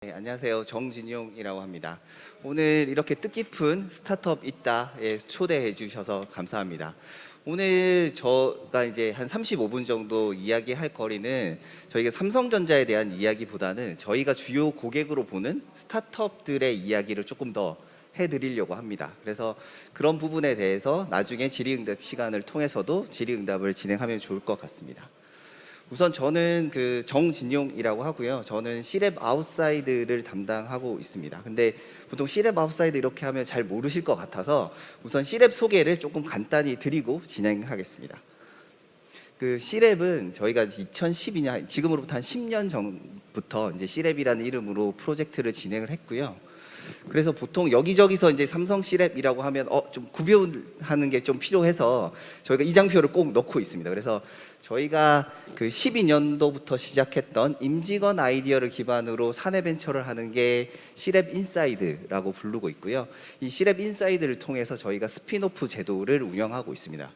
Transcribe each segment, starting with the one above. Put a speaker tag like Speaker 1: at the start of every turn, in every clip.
Speaker 1: 네, 안녕하세요. 정진용이라고 합니다. 오늘 이렇게 뜻깊은 스타트업 있다에 초대해 주셔서 감사합니다. 오늘 저가 이제 한 35분 정도 이야기할 거리는 저희가 삼성전자에 대한 이야기보다는 저희가 주요 고객으로 보는 스타트업들의 이야기를 조금 더 해드리려고 합니다. 그래서 그런 부분에 대해서 나중에 질의응답 시간을 통해서도 질의응답을 진행하면 좋을 것 같습니다. 우선 저는 그 정진용이라고 하고요. 저는 C랩 아웃사이드를 담당하고 있습니다. 근데 보통 C랩 아웃사이드 이렇게 하면 잘 모르실 것 같아서 우선 C랩 소개를 조금 간단히 드리고 진행하겠습니다. 그 C랩은 저희가 2012년, 지금으로부터 한 10년 전부터 이제 C랩이라는 이름으로 프로젝트를 진행을 했고요. 그래서 보통 여기저기서 이제 삼성 C랩이라고 하면 좀 구별하는 게 좀 필요해서 저희가 이 장표를 꼭 넣고 있습니다. 그래서 저희가 그 12년도부터 시작했던 임직원 아이디어를 기반으로 사내 벤처를 하는 게 C랩 인사이드라고 부르고 있고요. 이 C랩 인사이드를 통해서 저희가 스핀오프 제도를 운영하고 있습니다.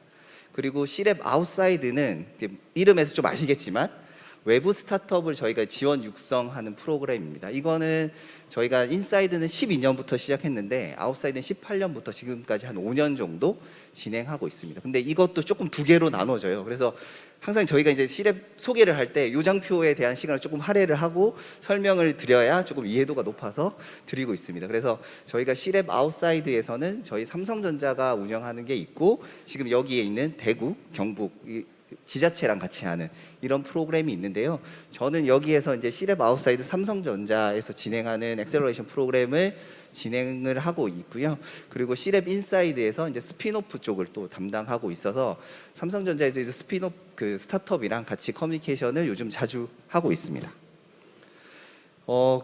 Speaker 1: 그리고 C랩 아웃사이드는 이름에서 좀 아시겠지만 외부 스타트업을 저희가 지원 육성하는 프로그램입니다. 이거는 저희가 인사이드는 12년부터 시작했는데 아웃사이드는 18년부터 지금까지 한 5년 정도 진행하고 있습니다. 근데 이것도 조금 두 개로 나눠져요. 그래서 항상 저희가 이제 C랩 소개를 할 때 요 장표에 대한 시간을 조금 할애를 하고 설명을 드려야 조금 이해도가 높아서 드리고 있습니다. 그래서 저희가 C랩 아웃사이드에서는 저희 삼성전자가 운영하는 게 있고 지금 여기에 있는 대구, 경북 지자체랑 같이 하는 이런 프로그램이 있는데요. 저는 여기에서 이제 C랩 아웃사이드 삼성전자에서 진행하는 엑셀러레이션 프로그램을 진행을 하고 있고요. 그리고 C랩 인사이드에서 이제 스핀오프 쪽을 또 담당하고 있어서 삼성전자에서 이제 스핀오프 그 스타트업이랑 같이 커뮤니케이션을 요즘 자주 하고 있습니다.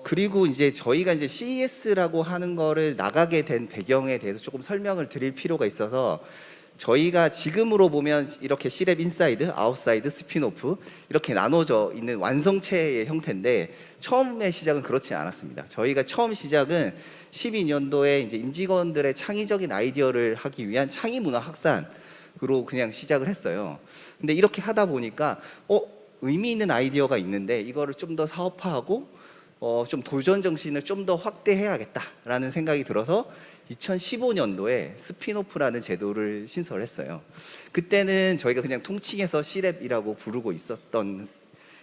Speaker 1: 그리고 이제 저희가 이제 CES라고 하는 거를 나가게 된 배경에 대해서 조금 설명을 드릴 필요가 있어서 저희가 지금으로 보면 이렇게 C랩 인사이드, 아웃사이드, 스핀오프 이렇게 나눠져 있는 완성체의 형태인데 처음의 시작은 그렇지 않았습니다. 저희가 처음 시작은 12년도에 이제 임직원들의 창의적인 아이디어를 하기 위한 창의문화 확산으로 그냥 시작을 했어요. 근데 이렇게 하다 보니까 의미 있는 아이디어가 있는데 이거를 좀 더 사업화하고 좀 도전 정신을 좀 더 확대해야겠다라는 생각이 들어서 2015년도에 스핀오프라는 제도를 신설했어요. 그때는 저희가 그냥 통칭해서 C랩이라고 부르고 있었던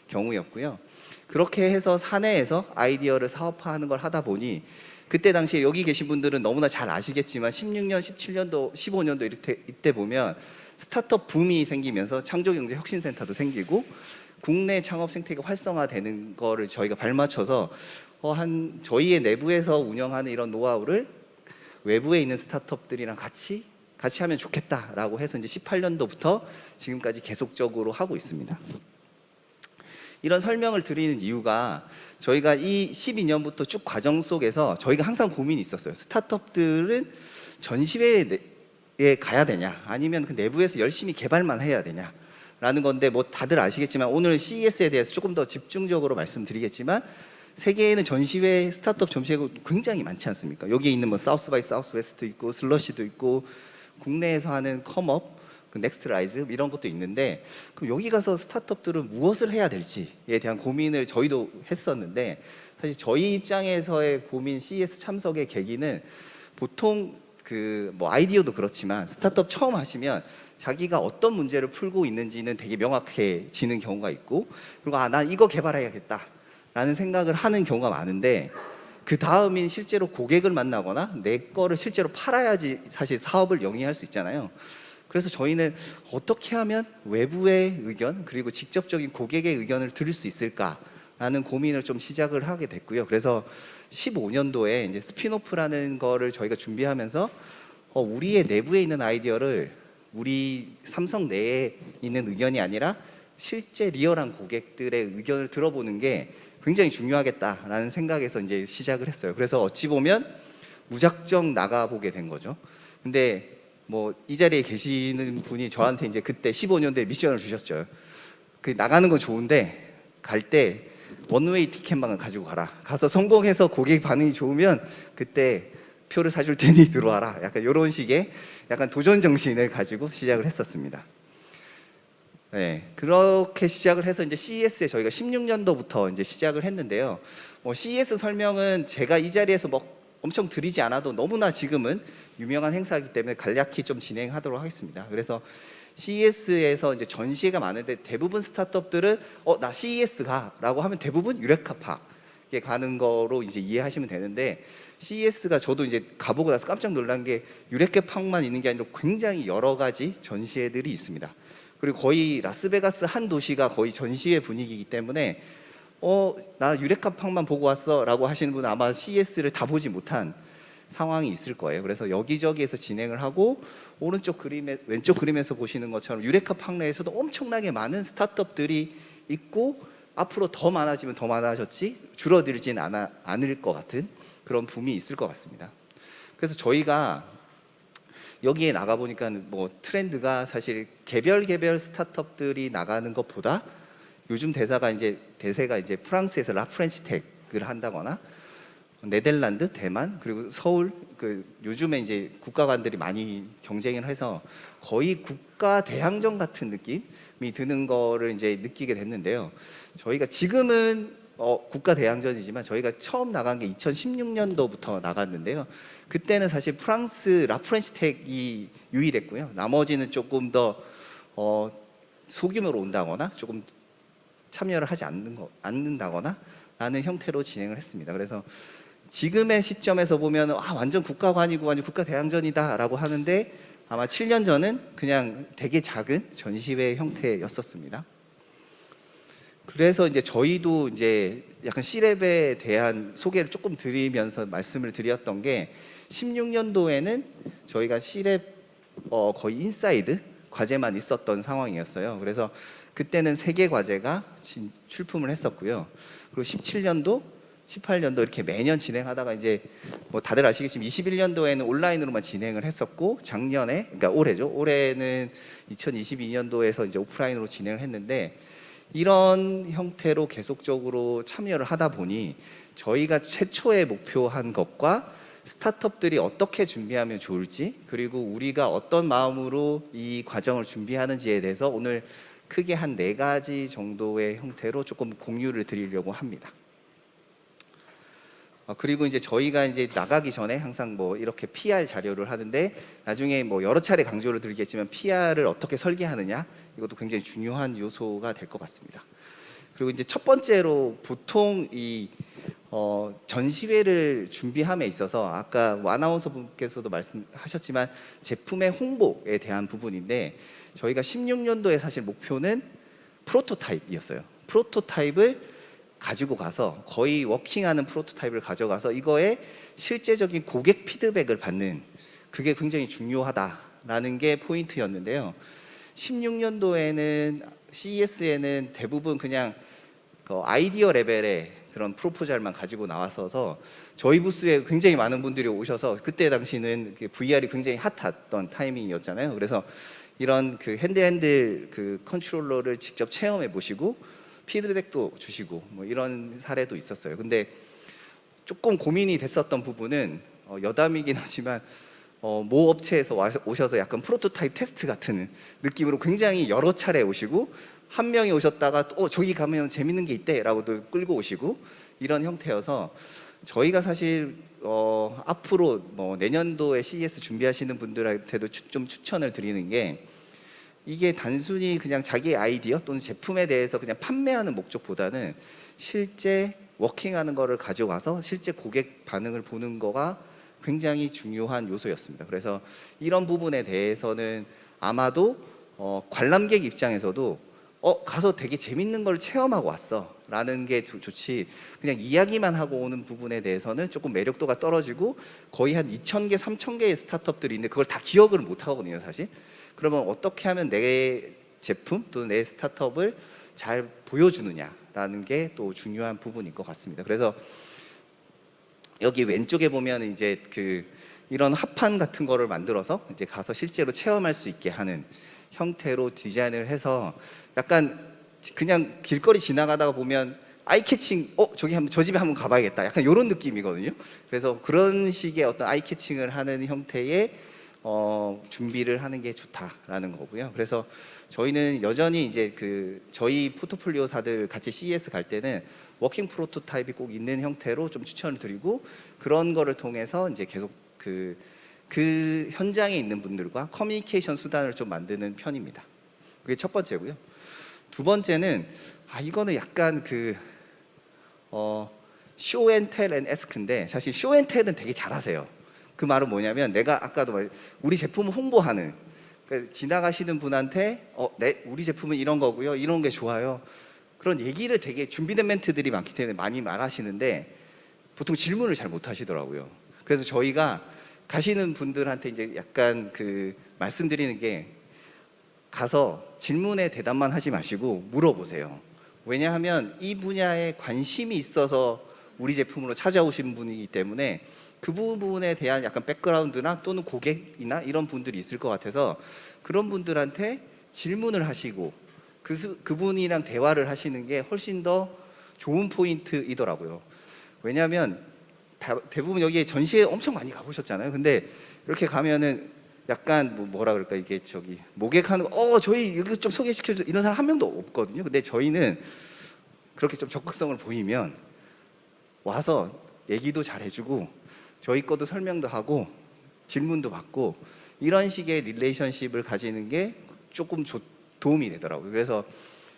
Speaker 1: 경우였고요. 그렇게 해서 사내에서 아이디어를 사업화하는 걸 하다 보니 그때 당시에 여기 계신 분들은 너무나 잘 아시겠지만 16년, 17년도, 15년도 이때 보면 스타트업 붐이 생기면서 창조경제혁신센터도 생기고 국내 창업 생태계 활성화되는 거를 저희가 발맞춰서 저희의 내부에서 운영하는 이런 노하우를 외부에 있는 스타트업들이랑 같이 하면 좋겠다라고 해서 이제 18년도부터 지금까지 계속적으로 하고 있습니다. 이런 설명을 드리는 이유가 저희가 이 12년부터 쭉 과정 속에서 저희가 항상 고민이 있었어요. 스타트업들은 전시회에 가야 되냐 아니면 그 내부에서 열심히 개발만 해야 되냐 라는 건데 뭐 다들 아시겠지만 오늘 CES에 대해서 조금 더 집중적으로 말씀드리겠지만 세계에는 전시회, 스타트업 전시회가 굉장히 많지 않습니까? 여기에 있는 뭐 사우스 바이 사우스 웨스트도 있고 슬러시도 있고 국내에서 하는 컴업, 그 넥스트 라이즈 이런 것도 있는데 그럼 여기 가서 스타트업들은 무엇을 해야 될지에 대한 고민을 저희도 했었는데 사실 저희 입장에서의 고민 CES 참석의 계기는 보통 그 뭐 아이디어도 그렇지만 스타트업 처음 하시면 자기가 어떤 문제를 풀고 있는지는 되게 명확해지는 경우가 있고 그리고 난 이거 개발해야겠다 라는 생각을 하는 경우가 많은데 그 다음인 실제로 고객을 만나거나 내 거를 실제로 팔아야지 사실 사업을 영위할 수 있잖아요. 그래서 저희는 어떻게 하면 외부의 의견 그리고 직접적인 고객의 의견을 들을 수 있을까라는 고민을 좀 시작을 하게 됐고요. 그래서 15년도에 이제 스핀오프라는 거를 저희가 준비하면서 우리의 내부에 있는 아이디어를 우리 삼성 내에 있는 의견이 아니라 실제 리얼한 고객들의 의견을 들어보는 게 굉장히 중요하겠다라는 생각에서 이제 시작을 했어요. 그래서 어찌 보면 무작정 나가보게 된 거죠. 근데 뭐 이 자리에 계시는 분이 저한테 이제 그때 15년도에 미션을 주셨죠. 그 나가는 건 좋은데 갈 때 원웨이 티켓만 가지고 가라. 가서 성공해서 고객 반응이 좋으면 그때 표를 사줄 테니 들어와라. 약간 이런 식의 약간 도전 정신을 가지고 시작을 했었습니다. 네, 그렇게 시작을 해서 이제 CES에 저희가 16년도부터 이제 시작을 했는데요. CES 설명은 제가 이 자리에서 뭐 엄청 드리지 않아도 너무나 지금은 유명한 행사이기 때문에 간략히 좀 진행하도록 하겠습니다. 그래서 CES에서 이제 전시회가 많은데 대부분 스타트업들은 나 CES 가라고 하면 대부분 유레카 파크에 가는 거로 이제 이해하시면 되는데, CES가 저도 이제 가보고 나서 깜짝 놀란 게 유레카 파크만 있는 게 아니라 굉장히 여러 가지 전시회들이 있습니다. 그리고 거의 라스베가스 한 도시가 거의 전시회 분위기이기 때문에 나 유레카 파크만 보고 왔어 라고 하시는 분은 아마 CES를 다 보지 못한 상황이 있을 거예요. 그래서 여기저기에서 진행을 하고, 오른쪽 그림에 왼쪽 그림에서 보시는 것처럼 유레카 파크 내에서도 엄청나게 많은 스타트업들이 있고, 앞으로 더 많아지면 더 많아졌지 줄어들진 않을 것 같은 그런 붐이 있을 것 같습니다. 그래서 저희가 여기에 나가 보니까 뭐 트렌드가 사실 개별 스타트업들이 나가는 것보다 요즘 대세가 이제 프랑스에서 라프렌치 텍을 한다거나 네덜란드, 대만, 그리고 서울, 요즘에 이제 국가관들이 많이 경쟁을 해서 거의 국가 대항전 같은 느낌이 드는 거를 이제 느끼게 됐는데요. 저희가 지금은 국가 대항전이지만 저희가 처음 나간 게 2016년도부터 나갔는데요. 그때는 사실 프랑스 라프렌치 텍이 유일했고요. 나머지는 조금 더 소규모로 온다거나 조금 참여를 하지 않는다거나 라는 형태로 진행을 했습니다. 그래서 지금의 시점에서 보면 완전 국가관이고 완전 국가 대항전이다 라고 하는데, 아마 7년 전은 그냥 되게 작은 전시회 형태였었습니다. 그래서 이제 저희도 이제 약간 C랩에 대한 소개를 조금 드리면서 말씀을 드렸던 게, 16년도에는 저희가 C랩 거의 인사이드 과제만 있었던 상황이었어요. 그래서 그때는 3개 과제가 출품을 했었고요. 그리고 17년도, 18년도 이렇게 매년 진행하다가 이제 뭐 다들 아시겠지만 21년도에는 온라인으로만 진행을 했었고, 작년에, 그러니까 올해죠. 올해는 2022년도에서 이제 오프라인으로 진행을 했는데, 이런 형태로 계속적으로 참여를 하다 보니 저희가 최초에 목표한 것과 스타트업들이 어떻게 준비하면 좋을지, 그리고 우리가 어떤 마음으로 이 과정을 준비하는지에 대해서 오늘 크게 한 4가지 정도의 형태로 조금 공유를 드리려고 합니다. 그리고 이제 저희가 이제 나가기 전에 항상 뭐 이렇게 PR 자료를 하는데, 나중에 뭐 여러 차례 강조를 드리겠지만 PR을 어떻게 설계하느냐, 이것도 굉장히 중요한 요소가 될 것 같습니다. 그리고 이제 첫 번째로 보통 이 전시회를 준비함에 있어서 아까 뭐 아나운서 분께서도 말씀하셨지만 제품의 홍보에 대한 부분인데, 저희가 16년도에 사실 목표는 프로토타입이었어요. 프로토타입을 가지고 가서 거의 워킹하는 프로토타입을 가져가서 이거에 실제적인 고객 피드백을 받는, 그게 굉장히 중요하다라는 게 포인트였는데요. 16년도에는 CES에는 대부분 그냥 아이디어 레벨의 그런 프로포잘만 가지고 나왔어서 저희 부스에 굉장히 많은 분들이 오셔서, 그때 당시는 VR이 굉장히 핫했던 타이밍이었잖아요. 그래서 이런 핸들 컨트롤러를 직접 체험해 보시고 피드백도 주시고 뭐 이런 사례도 있었어요. 근데 조금 고민이 됐었던 부분은 여담이긴 하지만 모 업체에서 오셔서 약간 프로토타입 테스트 같은 느낌으로 굉장히 여러 차례 오시고, 한 명이 오셨다가 저기 가면 재밌는 게 있대 라고도 끌고 오시고, 이런 형태여서 저희가 사실 앞으로 뭐 내년도에 CES 준비하시는 분들한테도 좀 추천을 드리는 게, 이게 단순히 그냥 자기의 아이디어 또는 제품에 대해서 그냥 판매하는 목적보다는 실제 워킹하는 거를 가져가서 실제 고객 반응을 보는 거가 굉장히 중요한 요소였습니다. 그래서 이런 부분에 대해서는 아마도 관람객 입장에서도 가서 되게 재밌는 걸 체험하고 왔어 라는 게 좋지, 그냥 이야기만 하고 오는 부분에 대해서는 조금 매력도가 떨어지고, 거의 한 2,000개, 3,000개의 스타트업들이 있는데 그걸 다 기억을 못 하거든요, 사실. 그러면 어떻게 하면 내 제품 또는 내 스타트업을 잘 보여주느냐라는 게 또 중요한 부분인 것 같습니다. 그래서 여기 왼쪽에 보면 이제 이런 합판 같은 거를 만들어서 이제 가서 실제로 체험할 수 있게 하는 형태로 디자인을 해서, 약간 그냥 길거리 지나가다가 보면 아이캐칭, 저 집에 한번 가봐야겠다, 약간 이런 느낌이거든요. 그래서 그런 식의 어떤 아이캐칭을 하는 형태의 준비를 하는 게 좋다라는 거고요. 그래서 저희는 여전히 이제 저희 포트폴리오사들 같이 CES 갈 때는 워킹 프로토타입이 꼭 있는 형태로 좀 추천을 드리고, 그런 거를 통해서 이제 계속 그 현장에 있는 분들과 커뮤니케이션 수단을 좀 만드는 편입니다. 그게 첫 번째고요. 두 번째는 이거는 약간 쇼앤텔 앤 에스크인데, 사실 쇼앤텔은 되게 잘하세요. 그 말은 뭐냐면, 내가 아까도 우리 제품을 홍보하는, 그러니까 지나가시는 분한테 네, 우리 제품은 이런 거고요, 이런 게 좋아요, 그런 얘기를 되게 준비된 멘트들이 많기 때문에 많이 말하시는데 보통 질문을 잘 못 하시더라고요. 그래서 저희가 가시는 분들한테 이제 약간 말씀드리는 게, 가서 질문에 대답만 하지 마시고 물어보세요. 왜냐하면 이 분야에 관심이 있어서 우리 제품으로 찾아오신 분이기 때문에 그 부분에 대한 약간 백그라운드나 또는 고객이나 이런 분들이 있을 것 같아서, 그런 분들한테 질문을 하시고 그분이랑 대화를 하시는 게 훨씬 더 좋은 포인트이더라고요. 왜냐하면 대부분 여기에 전시회 엄청 많이 가보셨잖아요. 근데 이렇게 가면은 약간 뭐라 그럴까, 이게 모객하는 저희 이거 좀 소개시켜줘, 이런 사람 한 명도 없거든요. 근데 저희는 그렇게 좀 적극성을 보이면 와서 얘기도 잘 해주고 저희 것도 설명도 하고 질문도 받고, 이런 식의 릴레이션십을 가지는 게 조금 도움이 되더라고요. 그래서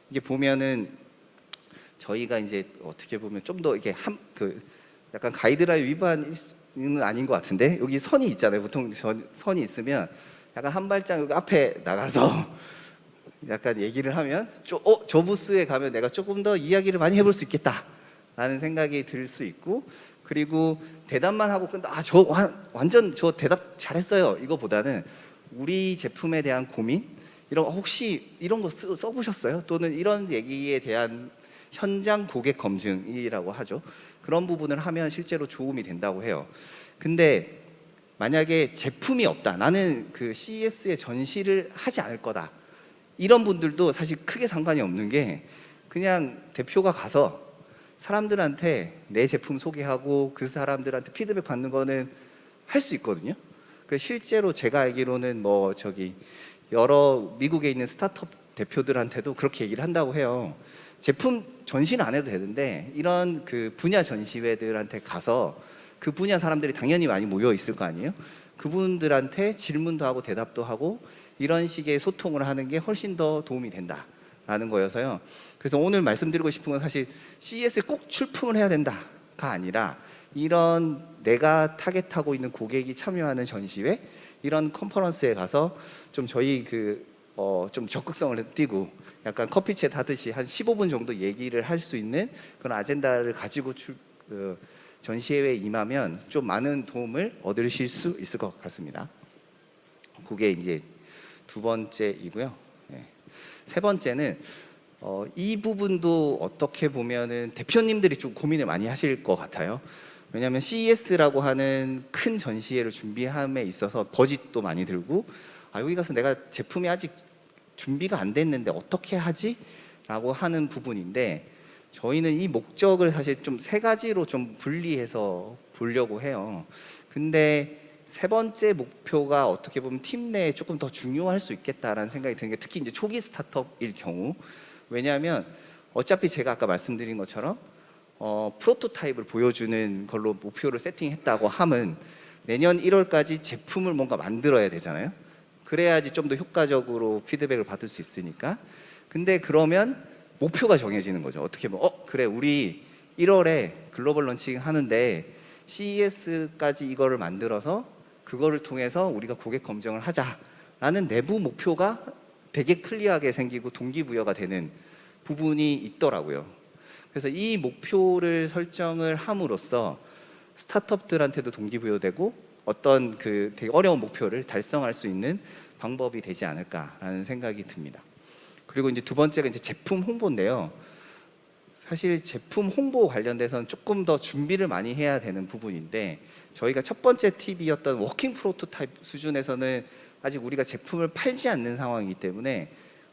Speaker 1: 이제 보면은 저희가 이제 어떻게 보면 좀 더 이게 약간 가이드라인 위반은 아닌 것 같은데, 여기 선이 있잖아요. 보통 선이 있으면 약간 한 발짝 여기 앞에 나가서 약간 얘기를 하면 저 부스에 가면 내가 조금 더 이야기를 많이 해볼 수 있겠다라는 생각이 들 수 있고, 그리고 대답만 하고 저 완전 저 대답 잘했어요, 이거보다는 우리 제품에 대한 고민, 혹시 이런 거 써보셨어요? 또는 이런 얘기에 대한 현장 고객 검증이라고 하죠. 그런 부분을 하면 실제로 도움이 된다고 해요. 근데 만약에 제품이 없다, 나는 CES에 전시를 하지 않을 거다, 이런 분들도 사실 크게 상관이 없는 게, 그냥 대표가 가서 사람들한테 내 제품 소개하고 그 사람들한테 피드백 받는 거는 할 수 있거든요. 실제로 제가 알기로는 여러 미국에 있는 스타트업 대표들한테도 그렇게 얘기를 한다고 해요. 제품 전시는 안 해도 되는데 이런 분야 전시회들한테 가서 그 분야 사람들이 당연히 많이 모여 있을 거 아니에요. 그분들한테 질문도 하고 대답도 하고 이런 식의 소통을 하는 게 훨씬 더 도움이 된다라는 거여서요. 그래서 오늘 말씀드리고 싶은 건, 사실 CES에 꼭 출품을 해야 된다가 아니라, 이런 내가 타겟하고 있는 고객이 참여하는 전시회, 이런 컨퍼런스에 가서 좀 저희 좀 적극성을 띠고 약간 커피챗 하듯이 한 15분 정도 얘기를 할 수 있는 그런 아젠다를 가지고 전시회에 임하면 좀 많은 도움을 얻으실 수 있을 것 같습니다. 그게 이제 두 번째이고요. 네. 세 번째는 이 부분도 어떻게 보면은 대표님들이 좀 고민을 많이 하실 것 같아요. 왜냐하면 CES라고 하는 큰 전시회를 준비함에 있어서 버짓도 많이 들고, 여기 가서 내가 제품이 아직 준비가 안 됐는데 어떻게 하지? 라고 하는 부분인데, 저희는 이 목적을 사실 좀 세 가지로 좀 분리해서 보려고 해요. 근데 세 번째 목표가 어떻게 보면 팀 내에 조금 더 중요할 수 있겠다라는 생각이 드는 게, 특히 이제 초기 스타트업일 경우, 왜냐하면 어차피 제가 아까 말씀드린 것처럼 프로토타입을 보여주는 걸로 목표를 세팅했다고 함은 내년 1월까지 제품을 뭔가 만들어야 되잖아요. 그래야지 좀 더 효과적으로 피드백을 받을 수 있으니까. 근데 그러면 목표가 정해지는 거죠. 어떻게 보면 그래, 우리 1월에 글로벌 런칭 하는데 CES까지 이거를 만들어서 그거를 통해서 우리가 고객 검증을 하자라는 내부 목표가 되게 클리어하게 생기고 동기부여가 되는 부분이 있더라고요. 그래서 이 목표를 설정을 함으로써 스타트업들한테도 동기부여되고 어떤 되게 어려운 목표를 달성할 수 있는 방법이 되지 않을까라는 생각이 듭니다. 그리고 이제 두 번째가 이제 제품 홍보인데요. 사실 제품 홍보 관련돼서는 조금 더 준비를 많이 해야 되는 부분인데, 저희가 첫 번째 팁이었던 워킹 프로토타입 수준에서는 아직 우리가 제품을 팔지 않는 상황이기 때문에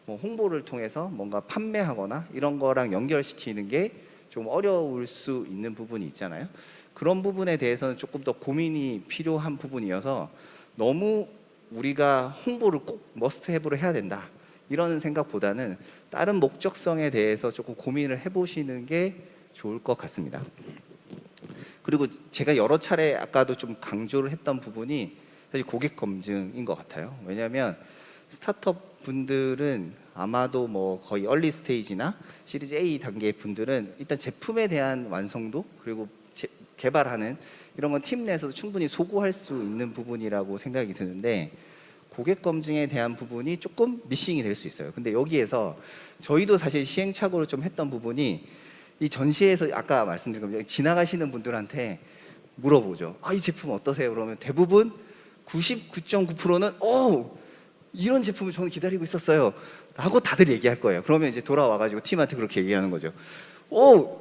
Speaker 1: 홍보를 통해서 뭔가 판매하거나 이런 거랑 연결시키는 게 좀 어려울 수 있는 부분이 있잖아요. 그런 부분에 대해서는 조금 더 고민이 필요한 부분이어서, 너무 우리가 홍보를 꼭 머스트 해브로 해야 된다 이런 생각보다는 다른 목적성에 대해서 조금 고민을 해보시는 게 좋을 것 같습니다. 그리고 제가 여러 차례 아까도 좀 강조를 했던 부분이 사실 고객 검증인 것 같아요. 왜냐하면 스타트업 분들은 아마도 뭐 거의 얼리 스테이지나 시리즈 A 단계 분들은 일단 제품에 대한 완성도 그리고 개발하는 이런 건 팀 내에서도 충분히 소구할 수 있는 부분이라고 생각이 드는데 고객 검증에 대한 부분이 조금 미싱이 될 수 있어요. 근데 여기에서 저희도 사실 시행착오를 좀 했던 부분이 이 전시회에서 아까 말씀드린 것처럼 지나가시는 분들한테 물어보죠. 아, 이 제품 어떠세요? 그러면 대부분 99.9%는 이런 제품을 저는 기다리고 있었어요 라고 다들 얘기할 거예요. 그러면 이제 돌아와가지고 팀한테 그렇게 얘기하는 거죠.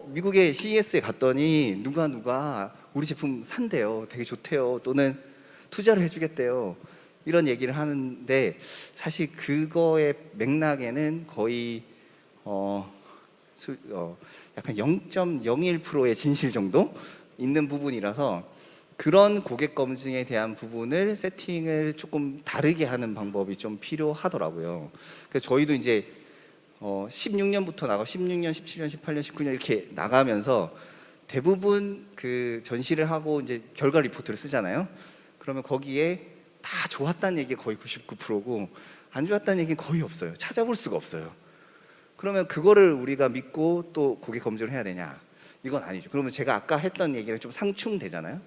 Speaker 1: 미국의 CES에 갔더니 누가 우리 제품 산대요. 되게 좋대요. 또는 투자를 해주겠대요. 이런 얘기를 하는데 사실 그거의 맥락에는 거의 약간 0.01%의 진실 정도 있는 부분이라서 그런 고객 검증에 대한 부분을 세팅을 조금 다르게 하는 방법이 좀 필요하더라고요. 그래서 저희도 이제 16년부터 나가 16년, 17년, 18년, 19년 이렇게 나가면서 대부분 그 전시를 하고 이제 결과 리포트를 쓰잖아요. 그러면 거기에 다 좋았다는 얘기가 거의 99%고 안 좋았다는 얘기는 거의 없어요. 찾아볼 수가 없어요. 그러면 그거를 우리가 믿고 또 고객 검증을 해야 되냐? 이건 아니죠. 그러면 제가 아까 했던 얘기랑 좀 상충되잖아요.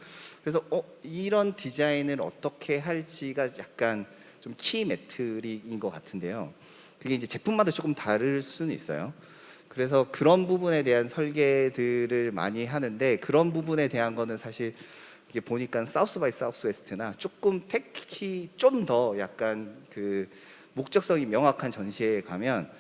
Speaker 1: 그래서 이런 디자인을 어떻게 할지가 약간 좀 키 매트릭인 것 같은데요. 그게 이제 제품마다 조금 다를 수는 있어요. 그래서 그런 부분에 대한 설계들을 많이 하는데 그런 부분에 대한 거는 사실 이게 보니까 사우스 바이 사우스 웨스트나 조금 특히 좀 더 약간 그 목적성이 명확한 전시회에 가면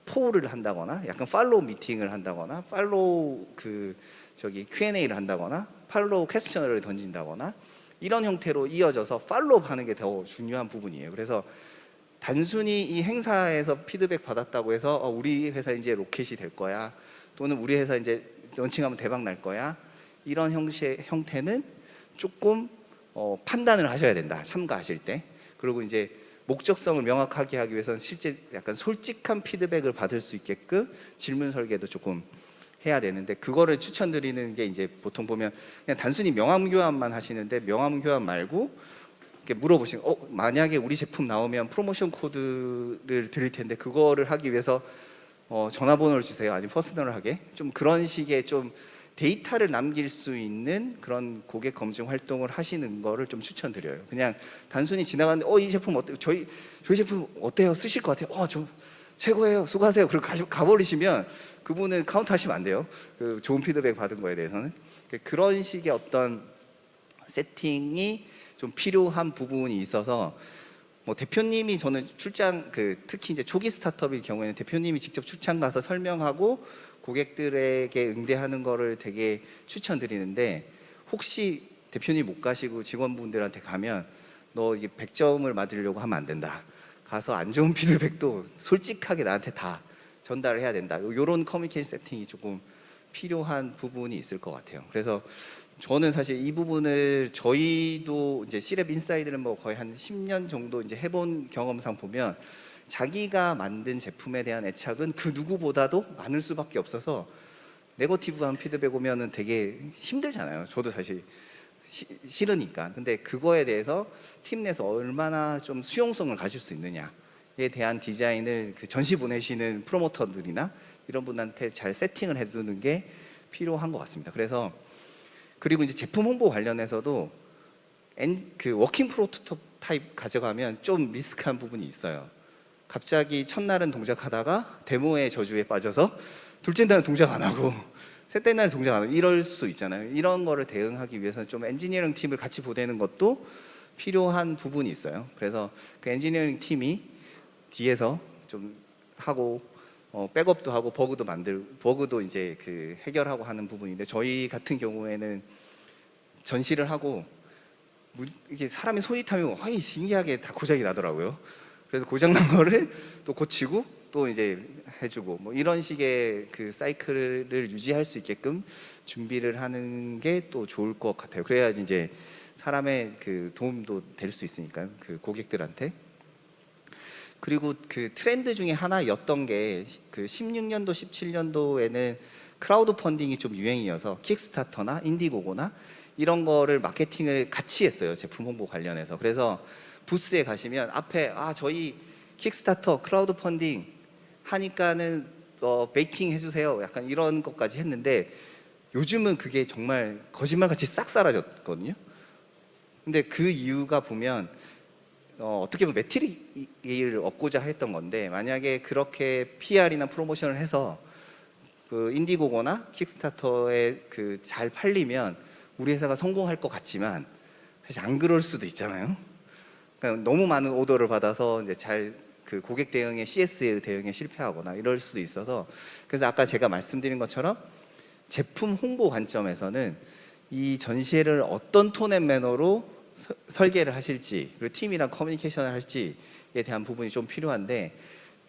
Speaker 1: 포를 한다거나 약간 팔로우 미팅을 한다거나 팔로우 Q&A를 한다거나 팔로우 퀘스천을 던진다거나 이런 형태로 이어져서 팔로우 하는 게 더 중요한 부분이에요. 그래서 단순히 이 행사에서 피드백 받았다고 해서 우리 회사 이제 로켓이 될 거야 또는 우리 회사 이제 런칭하면 대박 날 거야 이런 형태는 조금 판단을 하셔야 된다. 참가하실 때. 그리고 이제 목적성을 명확하게 하기 위해서는 실제 약간 솔직한 피드백을 받을 수 있게끔 질문 설계도 조금 해야 되는데 그거를 추천드리는 게 이제 보통 보면 그냥 단순히 명함 교환만 하시는데 명함 교환 말고 이렇게 물어보시는 만약에 우리 제품 나오면 프로모션 코드를 드릴 텐데 그거를 하기 위해서 전화번호를 주세요. 아니면 퍼스널하게 좀 그런 식의 좀 데이터를 남길 수 있는 그런 고객 검증 활동을 하시는 거를 좀 추천드려요. 그냥 단순히 지나가는데 이 제품 어때요? 저희 제품 어때요? 쓰실 것 같아요? 저 최고예요. 수고하세요. 그리고 가버리시면 그분은 카운트 하시면 안 돼요. 그 좋은 피드백 받은 거에 대해서는 그런 식의 어떤 세팅이 좀 필요한 부분이 있어서 뭐 대표님이 저는 출장 특히 이제 초기 스타트업일 경우에는 대표님이 직접 출장 가서 설명하고 고객들에게 응대하는 거를 되게 추천드리는데 혹시 대표님 못 가시고 직원분들한테 가면 너 이게 100점을 맞으려고 하면 안 된다. 가서 안 좋은 피드백도 솔직하게 나한테 다 전달을 해야 된다. 이런 커뮤니케이션 세팅이 조금 필요한 부분이 있을 것 같아요. 그래서 저는 사실 이 부분을 저희도 이제 C랩 인사이드를 뭐 거의 한 10년 정도 이제 해본 경험상 보면 자기가 만든 제품에 대한 애착은 그 누구보다도 많을 수밖에 없어서 네거티브한 피드백 오면은 되게 힘들잖아요. 저도 사실 싫으니까. 근데 그거에 대해서 팀 내에서 얼마나 좀 수용성을 가질 수 있느냐에 대한 디자인을 그 전시 보내시는 프로모터들이나 이런 분한테 잘 세팅을 해두는 게 필요한 것 같습니다. 그리고 이제 제품 홍보 관련해서도 그 워킹 프로토타입 가져가면 좀 리스크한 부분이 있어요. 갑자기 첫날은 동작하다가 데모의 저주에 빠져서 둘째 날은 동작 안 하고 셋째 날은 동작 안 하고 이럴 수 있잖아요. 이런 거를 대응하기 위해서는 좀 엔지니어링 팀을 같이 보내는 것도 필요한 부분이 있어요. 그래서 그 엔지니어링 팀이 뒤에서 좀 하고 백업도 하고 버그도 이제 그 해결하고 하는 부분인데 저희 같은 경우에는 전시를 하고 이게 사람이 손이 타면 신기하게 다 고장이 나더라고요. 그래서 고장난 거를 또 고치고 또 이제 해주고 뭐 이런 식의 그 사이클을 유지할 수 있게끔 준비를 하는 게 또 좋을 것 같아요. 그래야지 이제 사람의 그 도움도 될 수 있으니까요. 그 고객들한테. 그리고 그 트렌드 중에 하나였던 게 그 16년도, 17년도에는 크라우드 펀딩이 좀 유행이어서 킥스타터나 인디고고나 이런 거를 마케팅을 같이 했어요. 제품 홍보 관련해서. 그래서 부스에 가시면 앞에 저희 킥스타터 크라우드 펀딩 하니까는 베이킹 해주세요. 약간 이런 것까지 했는데 요즘은 그게 정말 거짓말같이 싹 사라졌거든요. 근데 그 이유가 보면 어떻게 보면 매트릭을 얻고자 했던 건데, 만약에 그렇게 PR이나 프로모션을 해서 그 인디고고나 킥스타터에 그 잘 팔리면 우리 회사가 성공할 것 같지만 사실 안 그럴 수도 있잖아요. 그러니까 너무 많은 오더를 받아서 이제 잘 그 고객 대응에 CS 대응에 실패하거나 이럴 수도 있어서, 그래서 아까 제가 말씀드린 것처럼 제품 홍보 관점에서는 이 전시회를 어떤 톤 앤 매너로 설계를 하실지, 그리고 팀이랑 커뮤니케이션을 할지에 대한 부분이 좀 필요한데,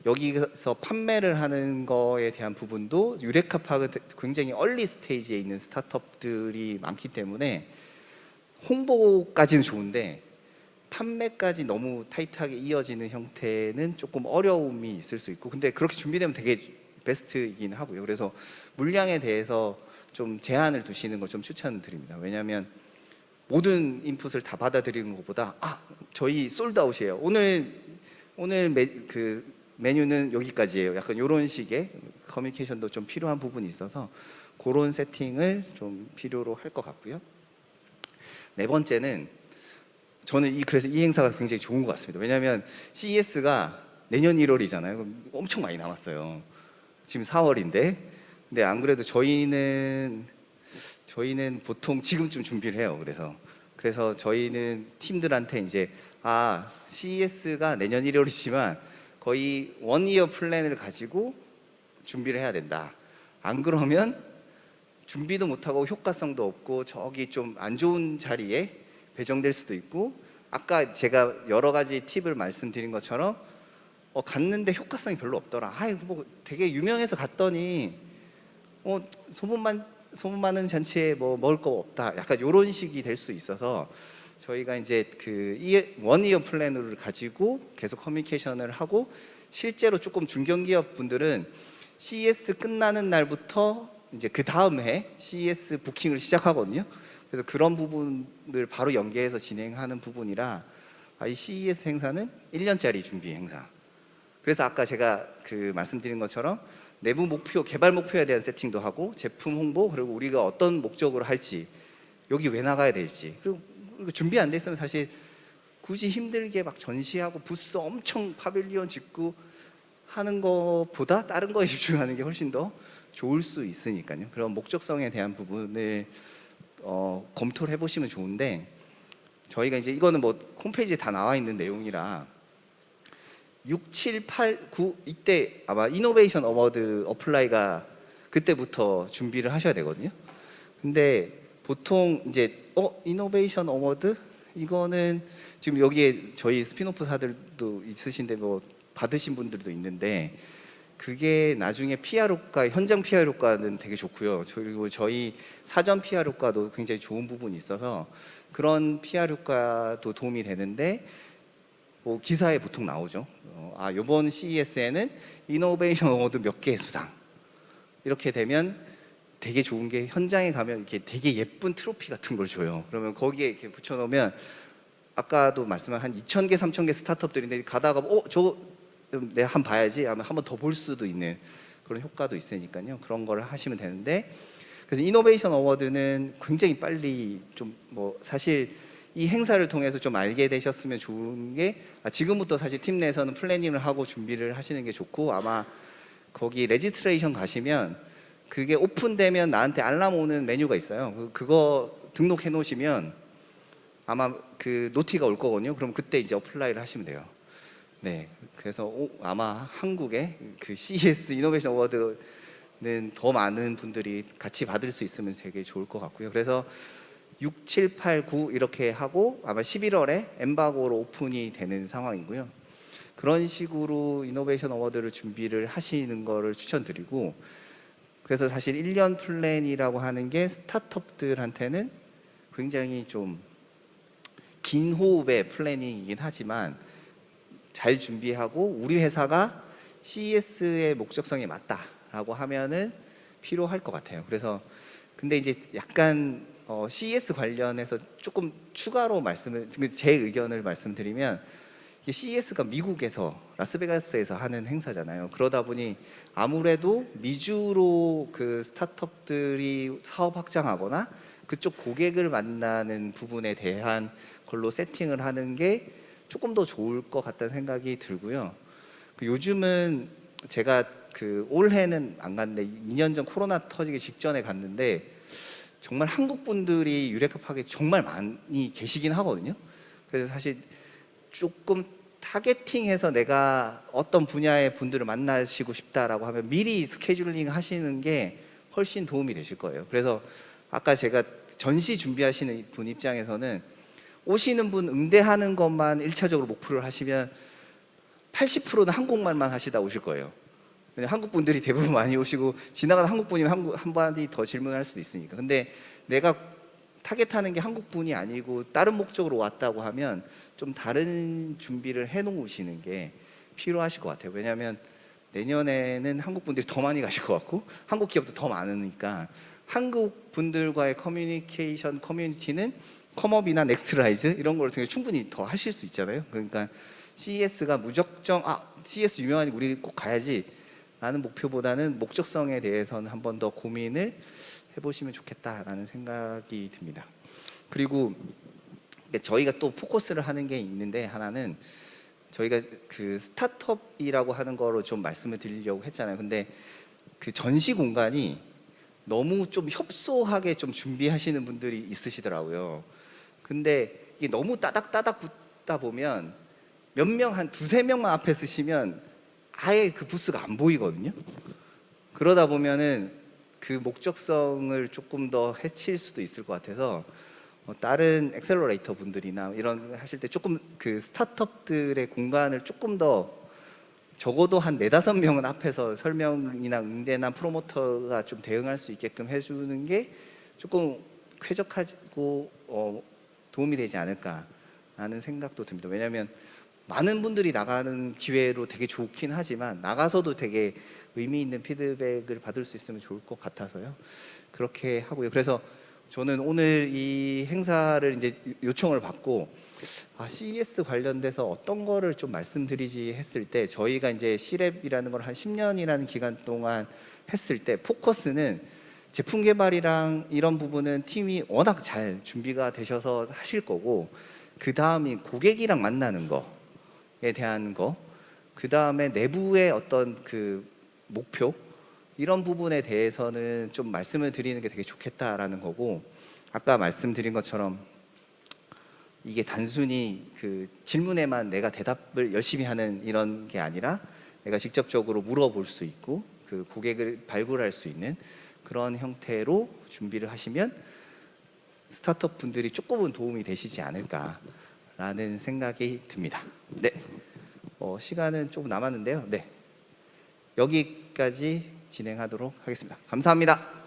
Speaker 1: 여기서 판매를 하는 거에 대한 부분도 유레카 파악은 굉장히 얼리 스테이지에 있는 스타트업들이 많기 때문에 홍보까지는 좋은데 판매까지 너무 타이트하게 이어지는 형태는 조금 어려움이 있을 수 있고, 근데 그렇게 준비되면 되게 베스트이긴 하고요. 그래서 물량에 대해서 좀 제한을 두시는 걸 좀 추천드립니다. 왜냐하면 모든 인풋을 다 받아들이는 것보다 저희 솔드아웃이에요. 오늘 그 메뉴는 여기까지예요. 약간 이런 식의 커뮤니케이션도 좀 필요한 부분이 있어서 그런 세팅을 좀 필요로 할 것 같고요. 네 번째는 저는 그래서 이 행사가 굉장히 좋은 것 같습니다. 왜냐하면 CES가 내년 1월이잖아요. 엄청 많이 남았어요. 지금 4월인데, 근데 안 그래도 저희는 보통 지금쯤 준비를 해요. 그래서 저희는 팀들한테 이제 CES가 내년 1월이지만 거의 원이어 플랜을 가지고 준비를 해야 된다. 안 그러면 준비도 못하고 효과성도 없고 저기 좀 안 좋은 자리에 배정될 수도 있고, 아까 제가 여러 가지 팁을 말씀드린 것처럼 갔는데 효과성이 별로 없더라. 뭐 되게 유명해서 갔더니 소문 많은 잔치에 뭐 먹을 거 없다. 약간 이런 식이 될 수 있어서 저희가 이제 그 원이어 플랜을 가지고 계속 커뮤니케이션을 하고, 실제로 조금 중견기업 분들은 CES 끝나는 날부터 이제 그 다음 해 CES 부킹을 시작하거든요. 그래서 그런 부분을 바로 연계해서 진행하는 부분이라 이 CES 행사는 1년짜리 준비 행사. 그래서 아까 제가 그 말씀드린 것처럼 내부 목표, 개발 목표에 대한 세팅도 하고, 제품 홍보, 그리고 우리가 어떤 목적으로 할지, 여기 왜 나가야 될지, 그리고 준비 안 돼 있으면 사실 굳이 힘들게 막 전시하고 부스 엄청 파빌리온 짓고 하는 것보다 다른 거에 집중하는 게 훨씬 더 좋을 수 있으니까요. 그런 목적성에 대한 부분을 검토를 해보시면 좋은데, 저희가 이제 이거는 뭐 홈페이지에 다 나와 있는 내용이라 6, 7, 8, 9 이때 아마 이노베이션 어워드 어플라이가 그때부터 준비를 하셔야 되거든요. 근데 보통 이제 이노베이션 어워드 이거는 지금 여기에 저희 스피노프사들도 있으신데 뭐 받으신 분들도 있는데, 그게 나중에 PR 효과, 현장 PR 효과는 되게 좋고요. 그리고 저희 사전 PR 효과도 굉장히 좋은 부분이 있어서 그런 PR 효과도 도움이 되는데, 뭐 기사에 보통 나오죠. 이번 CES에는 이노베이션 어워드 몇 개 수상. 이렇게 되면 되게 좋은 게, 현장에 가면 이렇게 되게 예쁜 트로피 같은 걸 줘요. 그러면 거기에 이렇게 붙여놓으면, 아까도 말씀한 한 2,000개, 3,000개 스타트업들인데 가다가 저거 내가 한번 봐야지 하면 한 번 더 볼 수도 있는 그런 효과도 있으니까요. 그런 걸 하시면 되는데, 그래서 이노베이션 어워드는 굉장히 빨리 좀 뭐 사실 이 행사를 통해서 좀 알게 되셨으면 좋은 게, 지금부터 사실 팀 내에서는 플래닝을 하고 준비를 하시는 게 좋고, 아마 거기 레지스트레이션 가시면 그게 오픈되면 나한테 알람 오는 메뉴가 있어요. 그거 등록해 놓으시면 아마 그 노티가 올 거거든요. 그럼 그때 이제 어플라이를 하시면 돼요. 네, 그래서 아마 한국의 그 CES 이노베이션 어워드는 더 많은 분들이 같이 받을 수 있으면 되게 좋을 것 같고요. 그래서 6, 7, 8, 9 이렇게 하고 아마 11월에 엠바고로 오픈이 되는 상황이고요. 그런 식으로 이노베이션 어워드를 준비를 하시는 거를 추천드리고, 그래서 사실 1년 플랜이라고 하는 게 스타트업들한테는 굉장히 좀 긴 호흡의 플래닝이긴 하지만, 잘 준비하고 우리 회사가 CES의 목적성에 맞다라고 하면은 필요할 것 같아요. 그래서 근데 이제 약간 CES 관련해서 조금 추가로 제 의견을 말씀드리면, 이게 CES가 미국에서 라스베가스에서 하는 행사잖아요. 그러다 보니 아무래도 미주로 그 스타트업들이 사업 확장하거나 그쪽 고객을 만나는 부분에 대한 걸로 세팅을 하는 게 조금 더 좋을 것 같다는 생각이 들고요. 요즘은 제가 그 올해는 안 갔는데 2년 전 코로나 터지기 직전에 갔는데 정말 한국 분들이 유레카팍에 정말 많이 계시긴 하거든요. 그래서 사실 조금 타겟팅해서 내가 어떤 분야의 분들을 만나시고 싶다라고 하면 미리 스케줄링 하시는 게 훨씬 도움이 되실 거예요. 그래서 아까 제가 전시 준비하시는 분 입장에서는 오시는 분 응대하는 것만 1차적으로 목표를 하시면 80%는 한국말만 하시다 오실 거예요. 한국 분들이 대부분 많이 오시고 지나가는 한국 분이면 한 마디 더 질문할 수도 있으니까. 근데 내가 타겟하는 게 한국 분이 아니고 다른 목적으로 왔다고 하면 좀 다른 준비를 해 놓으시는 게 필요하실 것 같아요. 왜냐하면 내년에는 한국 분들이 더 많이 가실 것 같고 한국 기업도 더 많으니까 한국 분들과의 커뮤니케이션 커뮤니티는 컴업이나 넥스트라이즈 이런 걸 통해 충분히 더 하실 수 있잖아요. 그러니까 CES가 무작정 CES 유명하니까 우리 꼭 가야지 라는 목표보다는 목적성에 대해서는 한 번 더 고민을 해보시면 좋겠다라는 생각이 듭니다. 그리고 저희가 또 포커스를 하는 게 있는데, 하나는 저희가 그 스타트업이라고 하는 거로 좀 말씀을 드리려고 했잖아요. 근데 그 전시 공간이 너무 좀 협소하게 좀 준비하시는 분들이 있으시더라고요. 근데 이게 너무 따닥따닥 붙다 보면 몇 명, 한 두세 명만 앞에 쓰시면 아예 그 부스가 안 보이거든요. 그러다 보면은 그 목적성을 조금 더 해칠 수도 있을 것 같아서 다른 엑셀러레이터 분들이나 이런 하실 때 조금 그 스타트업들의 공간을 조금 더 적어도 한 네다섯 명은 앞에서 설명이나 응대나 프로모터가 좀 대응할 수 있게끔 해주는 게 조금 쾌적하고 도움이 되지 않을까라는 생각도 듭니다. 왜냐하면 많은 분들이 나가는 기회로 되게 좋긴 하지만 나가서도 되게 의미 있는 피드백을 받을 수 있으면 좋을 것 같아서요. 그렇게 하고요. 그래서 저는 오늘 이 행사를 이제 요청을 받고 CES 관련돼서 어떤 거를 좀 말씀드리지 했을 때, 저희가 이제 C랩이라는 걸 한 10년이라는 기간 동안 했을 때 포커스는 제품 개발이랑 이런 부분은 팀이 워낙 잘 준비가 되셔서 하실 거고, 그 다음이 고객이랑 만나는 거에 대한 거, 그 다음에 내부의 어떤 그 목표 이런 부분에 대해서는 좀 말씀을 드리는 게 되게 좋겠다라는 거고, 아까 말씀드린 것처럼 이게 단순히 그 질문에만 내가 대답을 열심히 하는 이런 게 아니라 내가 직접적으로 물어볼 수 있고 그 고객을 발굴할 수 있는 그런 형태로 준비를 하시면 스타트업 분들이 조금은 도움이 되시지 않을까라는 생각이 듭니다. 네, 시간은 조금 남았는데요. 네, 여기까지 진행하도록 하겠습니다. 감사합니다.